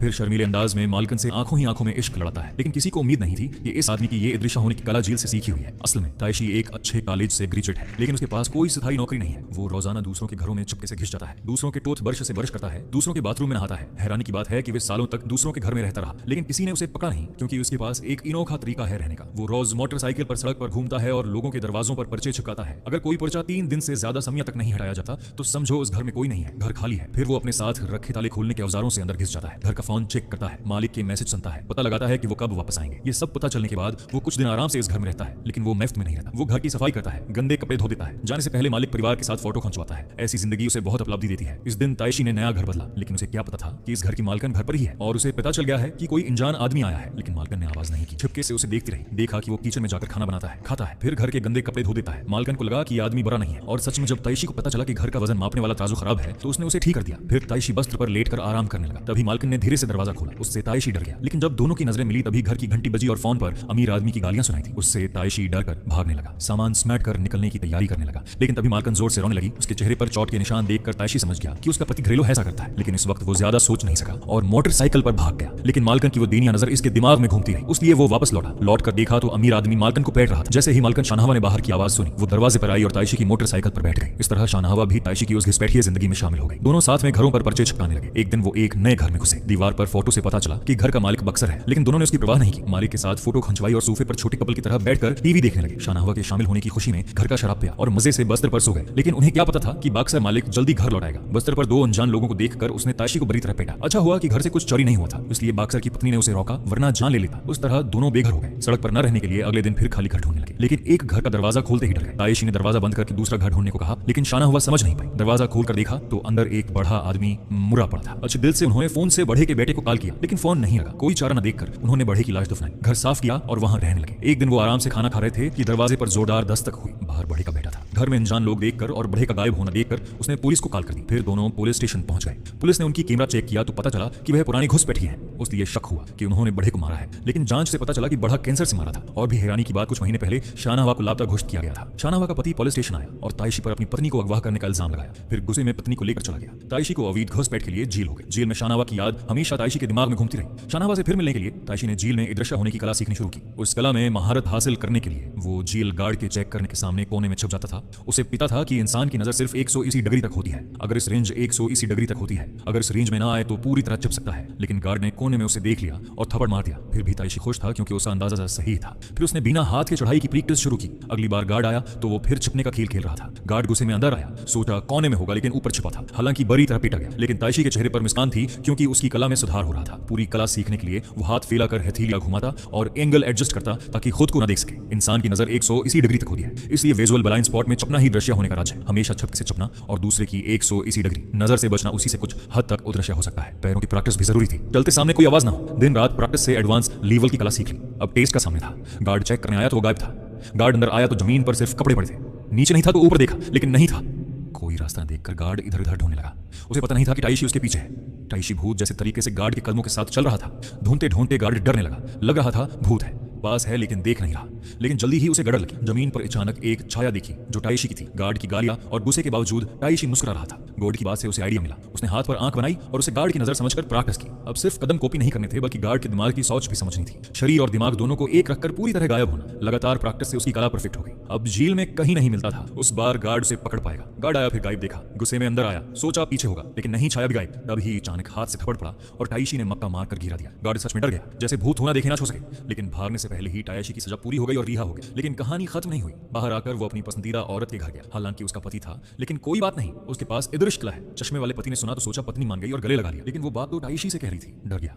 फिर शर्मीले अंदाज में मालकिन से आंखों ही आंखों में इश्क लड़ाता है, लेकिन किसी को उम्मीद नहीं थी कि इस आदमी की ये दृश्य होने की कला झील से सीखी हुई है। असल में ताइशी एक अच्छे कॉलेज से ग्रेजुएट है, लेकिन उसके पास कोई स्थायी नौकरी नहीं है। वो रोजाना दूसरों के घरों में चुपके से घिस जाता है, दूसरों के टूथ ब्रश से ब्रश करता है, दूसरों के बाथरूम में नहाता है। हैरानी की बात है कि वे सालों तक दूसरों के घर में रहता रहा, लेकिन किसी ने उसे पकड़ा नहीं, क्योंकि उसके पास एक अनोखा तरीका है रहने का। वो रोज मोटरसाइकिल पर सड़क पर घूमता है और लोगों के दरवाजों पर पर्चे चिपकाता है। अगर कोई पर्चा 3 दिन से ज्यादा समय तक नहीं हटाया जाता तो समझो उस घर में कोई नहीं है, घर खाली है। फिर वो अपने साथ रखे ताले खोलने के औजारों से अंदर घिस जाता है, घर का फोन चेक करता है, मालिक के मैसेज सुनता है, पता लगाता है कि वो कब वापस आएंगे। ये सब पता चलने के बाद वो कुछ दिन आराम से इस घर में रहता है, लेकिन वो मुफ्त में नहीं रहता। वो घर की सफाई करता है, गंदे कपड़े धो देता है, जाने से पहले मालिक परिवार के साथ फोटो खिंचवाता है। ऐसी जिंदगी उसे बहुत उपलब्धि देती है। इस दिन ताइशी ने नया घर बदला, लेकिन उसे क्या पता था कि इस घर की मालकिन घर पर ही है, और उसे पता चल गया है कि कोई अनजान आदमी आया है। लेकिन मालकिन ने आवाज नहीं की, छुपके से उसे देखती रही। देखा कि वो किचन में जाकर खाना बनाता है, खाता है, फिर घर के गंदे कपड़े धो देता है। मालकिन को लगा कि आदमी बुरा नहीं है, और सच में जब ताइशी को पता चला कि घर का वजन मापने वाला तराजू खराब है तो उसने उसे ठीक कर दिया। फिर ताइशी बस्तर पर लेटकर आराम करने लगा। तभी मालकिन ने धीरे से दरवाजा खोला। उससे ताइशी डर गया, लेकिन जब दोनों की नजरें मिली तभी घर की घंटी बजी और फोन पर अमीर आदमी की गालियां सुनाई थी। उससे ताइशी डरकर भागने लगा, सामान समेट कर निकलने की तैयारी करने लगा। लेकिन तभी मालकिन जोर से रोने लगी। उसके चेहरे पर चोट के निशान देखकर ताइशी समझ गया कि उसका पति घरेलू ऐसा करता है, लेकिन इस वक्त वो ज्यादा सोच नहीं सका और मोटरसाइकिल पर भाग गया। लेकिन मालकिन की वो दीनिया नजर इसके दिमाग में घूमती रही, इसलिए वो वापस लौटा। लौट कर देखा तो अमीर आदमी मालकिन को पेट रहा था। जैसे ही मालकिन शाहनहवा ने बाहर की आवाज सुनी, वो दरवाजे पर आई और ताइशी की मोटरसाइकिल पर बैठ गई। इस तरह शाहनहवा भी ताइशी की उस घिसपैठिए जिंदगी में शामिल हो गई। दोनों साथ में घरों पर पर्चे चिपकाने लगे। एक दिन वो एक नए घर में घुसे। दीवार पर फोटो से पता चला कि घर का मालिक बक्सर है, लेकिन दोनों ने उसकी परवाह नहीं की। मालिक के साथ फोटो खंचवाई और सोफे पर छोटे कपल की तरह बैठकर टीवी देखने लगे। शाहनहवा के शामिल होने की खुशी में घर का शराब पिया और मजे से बस्तर पर सो गए। लेकिन उन्हें क्या पता था कि बक्सर मालिक जल्दी घर लौटाएगा। बस्तर पर 2 अनजान लोगों को देखकर उसने ताइशी को बुरी तरह पेटा। अच्छा हुआ कि घर से कुछ चोरी नहीं हुआ था, इसलिए बक्सर की पत्नी ने उसे रोका, वरना जान ले लेता। उस तरह दोनों बेघर हो गए। सड़क पर न रहने के लिए अगले दिन फिर खाली घर ढूंढने लगे, लेकिन एक घर का दरवाजा खोलते ही डर गए। ताइशी ने दरवाजा बंद करके दूसरा घर ढूंढने को कहा, लेकिन शाहनहवा समझ नहीं पाई। दरवाजा खोलकर देखा तो अंदर एक बड़ा आदमी मुरा पड़ा था। अच्छे दिल से उन्होंने फोन से बढ़े के बेटे को कॉल किया, लेकिन फोन नहीं लगा। कोई चारा न देखकर उन्होंने बढ़े की लाश दफनाई, घर साफ किया और वहां रहने लगे। एक दिन वो आराम से खाना खा रहे थे कि दरवाजे पर जोरदार दस्तक हुई। बाहर बढ़े का बेटा था। घर में अनजान लोग देखकर और बढ़े का गायब होना देखकर उसने पुलिस को कॉल कर दी। फिर दोनों पुलिस स्टेशन पहुंच गए। पुलिस ने उनकी कैमरा चेक किया तो पता चला कि वह पुरानी घुसपैठी है। उसलिए शक हुआ कि उन्होंने बढ़े को मारा है, लेकिन जांच से पता चला कि बढ़ा कैंसर से मारा था। और भी हैरानी की बात, कुछ महीने पहले शाहनहवा को लापता घोषित किया गया था। शाहनहवा का पति पुलिस स्टेशन आया और ताइशी पर अपनी पत्नी को अगवा करने का इल्जाम लगाया। फिर गुस्से में पत्नी को लेकर चला गया। ताइशी को अवैध घुसपैठ के लिए जेल हो गई। जेल में शाहनहवा की याद हमेशा ताइशी के दिमाग में घूमती रही। शाहनहवा से फिर मिलने के लिए ताइशी ने जेल में दृश्य होने की कला सीखनी शुरू की। उस कला में महारत हासिल करने के लिए वो जेल गार्ड के चेक करने के सामने कोने में छुप जाता था। उसे पता था कि इंसान की नजर सिर्फ 180 डिग्री तक होती है। अगर इस रेंज 180 डिग्री तक होती है, अगर इस रेंज में ना आए तो पूरी तरह छुप सकता है। लेकिन गार्ड ने कोने में उसे देख लिया और थप्पड़ मार दिया। फिर भी ताइशी खुश था, क्योंकि उसका अंदाजा सही था। फिर उसने बिना हाथ के चढ़ाई की प्रैक्टिस शुरू की। अगली बार गार्ड आया तो वो फिर छिपने का खेल खेल रहा था। गार्ड गुस्से में अंदर आया, सोचा कोने में होगा, लेकिन ऊपर छिपा था। हालांकि बड़ी तरह पीटा गया, लेकिन ताइशी के चेहरे पर मुस्कान थी, क्योंकि उसकी कला में सुधार हो रहा था। पूरी कला सीखने के लिए वो हाथ फैलाकर हथेलियां घुमाता और एंगल एडजस्ट करता ताकि खुद को न देख सके। इंसान की नजर 180 डिग्री तक होती है, इसलिए विजुअल ब्लाइंड स्पॉट में छपना ही दृश्य होने का राज है। हमेशा छपके से छपना और दूसरे की 180 डिग्री नजर से बचना, उसी से कुछ हद तक उदृश्य हो सकता है। पैरों की प्रैक्टिस भी जरूरी थी। चलते सामने कोई आवाज ना हो। दिन रात प्रैक्टिस से एडवांस लेवल की कला सीख ली। अब टेस्ट का सामने था। गार्ड चेक करने आया तो वो गायब था। गार्ड अंदर आया तो जमीन पर सिर्फ कपड़े पड़े थे। नीचे नहीं था तो ऊपर देखा, लेकिन नहीं था। कोई रास्ता देखकर गार्ड इधर उधर ढूंढने लगा। उसे पता नहीं था कि ताइशी उसके पीछे है। ताइशी भूत जैसे तरीके से गार्ड के कदमों के साथ चल रहा था। ढूंढते ढूंढते गार्ड डरने लगा। लग रहा था भूत है, पास है लेकिन देख नहीं रहा। लेकिन जल्दी ही उसे गड़र लगी। जमीन पर अचानक एक छाया दिखी जो ताइशी की थी। गार्ड की गालियां और गुस्से के बावजूद ताइशी मुस्कुरा रहा था। गार्ड की बात से उसे आइडिया मिला। उसने हाथ पर आंख बनाई और उसे गार्ड की नजर समझकर प्रैक्टिस की। अब सिर्फ कदम कॉपी नहीं करने थे, बल्कि गार्ड के दिमाग की सोच भी समझनी थी। शरीर और दिमाग दोनों को एक रखकर पूरी तरह गायब होना। लगातार प्रैक्टिस से उसकी कला परफेक्ट हो गई। अब जेल में कहीं नहीं मिलता था। उस बार गार्ड उसे पकड़ पाएगा। गार्ड आया, फिर गायब देखा। गुस्से में अंदर आया, सोचा पीछे होगा, लेकिन नहीं, छाया भी गायब। तभी अचानक हाथ से थप्पड़ पड़ा और ताइशी ने मक्का मारकर गिरा दिया। गार्ड सच में डर गया, जैसे भूत होना देखे ना छो सके। लेकिन भागने से पहले ही ताइशी की सजा पूरी हो गई और रिहा हो गया। लेकिन कहानी खत्म नहीं हुई। बाहर आकर वो अपनी पसंदीदा औरत के घर गया। हालांकि उसका पति था, लेकिन कोई बात नहीं, उसके पास इदृश कला है। चश्मे वाले पति ने सुना तो सोचा पत्नी मान गई और गले लगा लिया। लेकिन वो बात तो ताइशी से कह रही थी। डर गया।